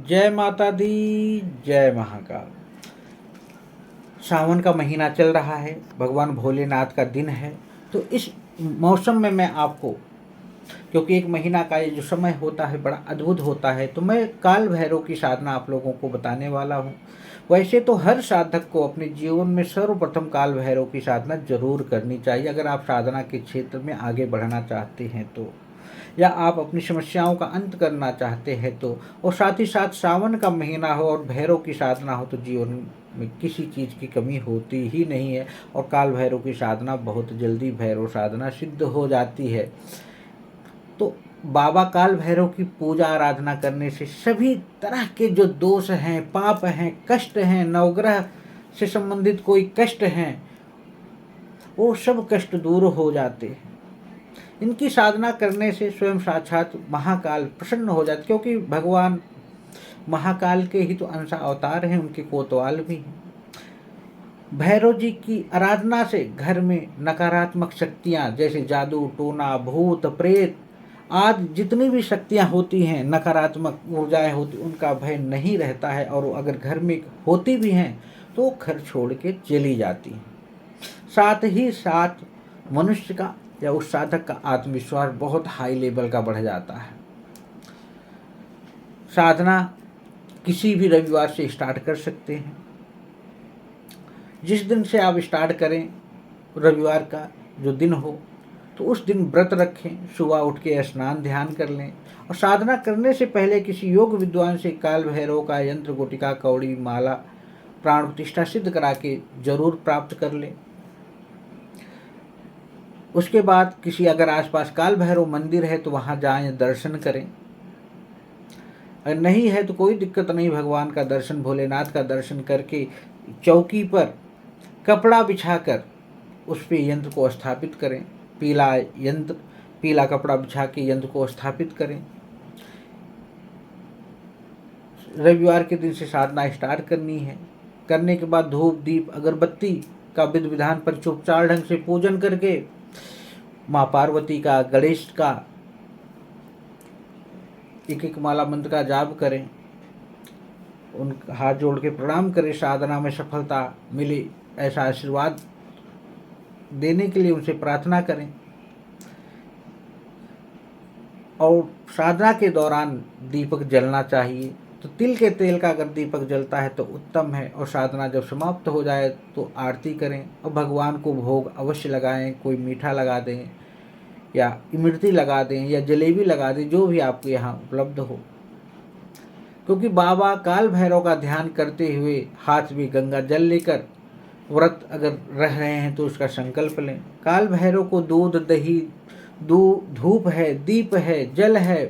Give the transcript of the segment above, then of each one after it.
जय माता दी, जय महाकाल। सावन का महीना चल रहा है, भगवान भोलेनाथ का दिन है। तो इस मौसम में मैं आपको, क्योंकि एक महीना का ये जो समय होता है बड़ा अद्भुत होता है, तो मैं काल भैरव की साधना आप लोगों को बताने वाला हूँ। वैसे तो हर साधक को अपने जीवन में सर्वप्रथम काल भैरव की साधना जरूर करनी चाहिए, अगर आप साधना के क्षेत्र में आगे बढ़ना चाहते हैं तो, या आप अपनी समस्याओं का अंत करना चाहते हैं तो, और साथ ही साथ सावन का महीना हो और भैरव की साधना हो तो जीवन में किसी चीज़ की कमी होती ही नहीं है। और काल भैरव की साधना बहुत जल्दी भैरव साधना सिद्ध हो जाती है। तो बाबा काल भैरव की पूजा आराधना करने से सभी तरह के जो दोष हैं, पाप हैं, कष्ट हैं, नवग्रह से संबंधित कोई कष्ट हैं, वो सब कष्ट दूर हो जाते हैं। इनकी साधना करने से स्वयं साक्षात महाकाल प्रसन्न हो जाते, क्योंकि भगवान महाकाल के ही तो अंश अवतार हैं, उनके कोतवाल भी हैं। भैरव जी की आराधना से घर में नकारात्मक शक्तियाँ जैसे जादू टोना भूत प्रेत आदि जितनी भी शक्तियाँ होती हैं, नकारात्मक ऊर्जाएं होती, उनका भय नहीं रहता है। और अगर घर में होती भी हैं तो घर छोड़ के चली जाती हैं। साथ ही साथ मनुष्य का या उस साधक का आत्मविश्वास बहुत हाई लेवल का बढ़ जाता है। साधना किसी भी रविवार से स्टार्ट कर सकते हैं। जिस दिन से आप स्टार्ट करें, रविवार का जो दिन हो, तो उस दिन व्रत रखें, सुबह उठ के स्नान ध्यान कर लें, और साधना करने से पहले किसी योग विद्वान से काल भैरव का यंत्र गुटिका कौड़ी माला प्राण प्रतिष्ठा सिद्ध करा के जरूर प्राप्त कर लें। उसके बाद किसी अगर आसपास काल भैरव मंदिर है तो वहाँ जाएं, दर्शन करें। अगर नहीं है तो कोई दिक्कत नहीं, भगवान का दर्शन, भोलेनाथ का दर्शन करके चौकी पर कपड़ा बिछाकर उस पे यंत्र को स्थापित करें। पीला कपड़ा बिछा के यंत्र को स्थापित करें। रविवार के दिन से साधना स्टार्ट करनी है। करने के बाद धूप दीप अगरबत्ती का विधि विधान पंचोपचार ढंग से पूजन करके माँ पार्वती का, गणेश का एक एक माला मंत्र का जाप करें। उन हाथ जोड़ के प्रणाम करें, साधना में सफलता मिले ऐसा आशीर्वाद देने के लिए उनसे प्रार्थना करें। और साधना के दौरान दीपक जलना चाहिए, तो तिल के तेल का अगर दीपक जलता है तो उत्तम है। और साधना जब समाप्त हो जाए तो आरती करें और भगवान को भोग अवश्य लगाएं। कोई मीठा लगा दें या इमरती लगा दें या जलेबी लगा दें, जो भी आपके यहाँ उपलब्ध हो। क्योंकि बाबा काल भैरव का ध्यान करते हुए हाथ में गंगा जल लेकर व्रत अगर रह रहे हैं तो उसका संकल्प लें। काल भैरव को दूध दही धूप है, दीप है, जल है,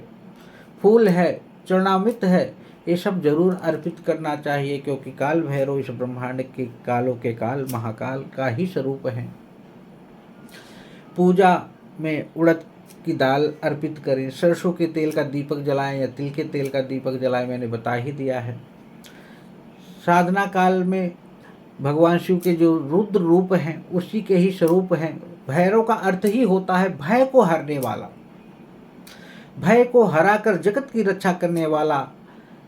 फूल है, चरणामृत है, ये सब जरूर अर्पित करना चाहिए, क्योंकि काल भैरव इस ब्रह्मांड के कालों के काल महाकाल का ही स्वरूप है। पूजा में उड़द की दाल अर्पित करें, सरसों के तेल का दीपक जलाएं या तिल के तेल का दीपक जलाएं, मैंने बता ही दिया है। साधना काल में भगवान शिव के जो रुद्र रूप हैं उसी के ही स्वरूप हैं। भैरव का अर्थ ही होता है भय को हरने वाला। भय को हराकर जगत की रक्षा करने वाला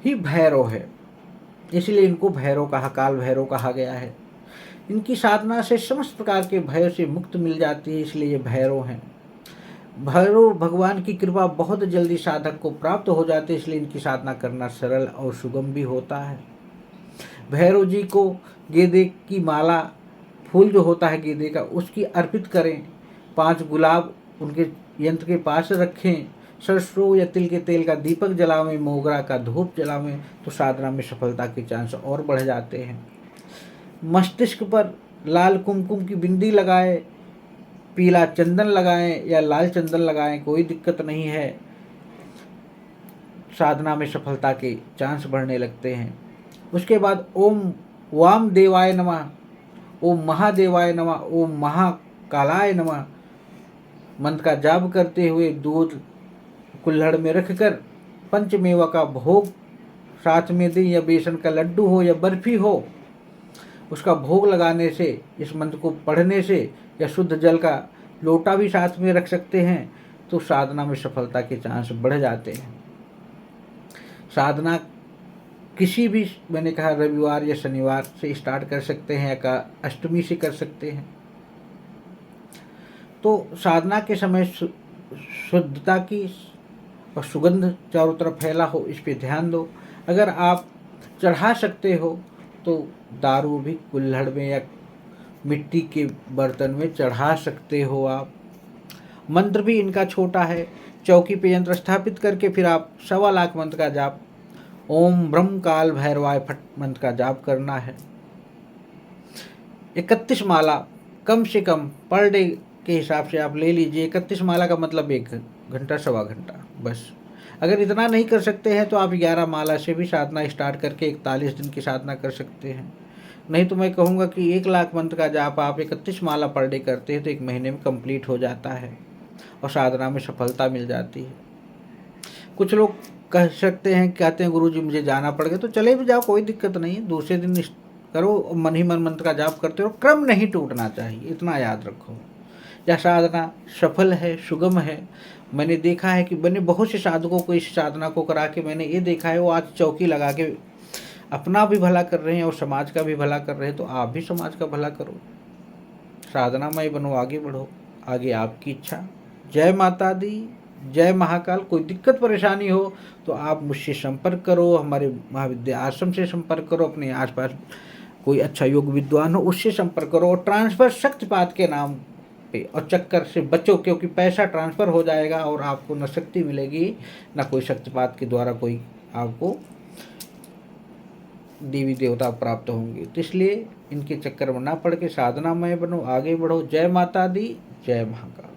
ही भैरव है, इसलिए इनको भैरव कहा, काल भैरव कहा गया है। इनकी साधना से समस्त प्रकार के भय से मुक्त मिल जाती है, इसलिए ये भैरव हैं। भैरव भगवान की कृपा बहुत जल्दी साधक को प्राप्त हो जाती है, इसलिए इनकी साधना करना सरल और सुगम भी होता है। भैरव जी को गेंदे की माला, फूल जो होता है गेंदे का, उसकी अर्पित करें। 5 गुलाब उनके यंत्र के पास रखें। सरसों या तिल के तेल का दीपक जलावें, मोगरा का धूप जलावें, तो साधना में सफलता के चांस और बढ़ जाते हैं। मस्तिष्क पर लाल कुमकुम की बिंदी लगाएं, पीला चंदन लगाएं या लाल चंदन लगाएं, कोई दिक्कत नहीं है। साधना में सफलता के चांस बढ़ने लगते हैं। उसके बाद ओम वामदेवाय नमः, ओम महादेवाय नमः, ओम महाकालाय नमः मंत्र का जाप करते हुए दूध कुल्हड़ में रखकर पंचमेवा का भोग साथ में दें, या बेसन का लड्डू हो या बर्फी हो, उसका भोग लगाने से, इस मंत्र को पढ़ने से, या शुद्ध जल का लोटा भी साथ में रख सकते हैं, तो साधना में सफलता के चांस बढ़ जाते हैं। साधना किसी भी, मैंने कहा, रविवार या शनिवार से स्टार्ट कर सकते हैं या अष्टमी से कर सकते हैं। तो साधना के समय शुद्धता की और सुगंध चारों तरफ फैला हो, इस पे ध्यान दो। अगर आप चढ़ा सकते हो तो दारू भी कुल्हड़ में या मिट्टी के बर्तन में चढ़ा सकते हो आप। मंत्र भी इनका छोटा है। चौकी पे यंत्र स्थापित करके फिर आप 1.25 लाख मंत्र का जाप, ओम ब्रह्म काल भैरवाय फट मंत्र का जाप करना है। 31 माला कम से कम पर डे के हिसाब से आप ले लीजिए। 31 माला का मतलब 1 घंटा 1.25 घंटा बस। अगर इतना नहीं कर सकते हैं तो आप 11 माला से भी साधना स्टार्ट करके 41 दिन की साधना कर सकते हैं। नहीं तो मैं कहूँगा कि 1 लाख मंत्र का जाप आप 31 माला पर डे करते हैं तो 1 महीने में कंप्लीट हो जाता है और साधना में सफलता मिल जाती है। कुछ लोग कह सकते हैं, कहते हैं गुरुजी मुझे जाना पड़ेगा, तो चले भी जाओ, कोई दिक्कत नहीं है। दूसरे दिन करो, मन ही मन मंत्र का जाप करते रहो। क्रम नहीं टूटना चाहिए, इतना याद रखो। यह साधना सफल है, सुगम है। मैंने देखा है कि मैंने बहुत से साधकों को इस साधना को करा के मैंने ये देखा है, वो आज चौकी लगा के अपना भी भला कर रहे हैं और समाज का भी भला कर रहे हैं। तो आप भी समाज का भला करो, साधनामय बनो, आगे बढ़ो, आगे आपकी इच्छा। जय माता दी, जय महाकाल। कोई दिक्कत परेशानी हो तो आप मुझसे संपर्क करो, हमारे महाविद्या आश्रम से संपर्क करो, अपने आसपास कोई अच्छा योग विद्वान हो उससे संपर्क करो। और ट्रांसफ़र शक्तिपात के नाम पे और चक्कर से बचो, क्योंकि पैसा ट्रांसफ़र हो जाएगा और आपको न शक्ति मिलेगी, न कोई शक्तिपात के द्वारा कोई आपको देवी देवता प्राप्त होंगे। तो इसलिए इनके चक्कर में ना पड़ के साधनामय बनो, आगे बढ़ो। जय माता दी, जय महाकाल।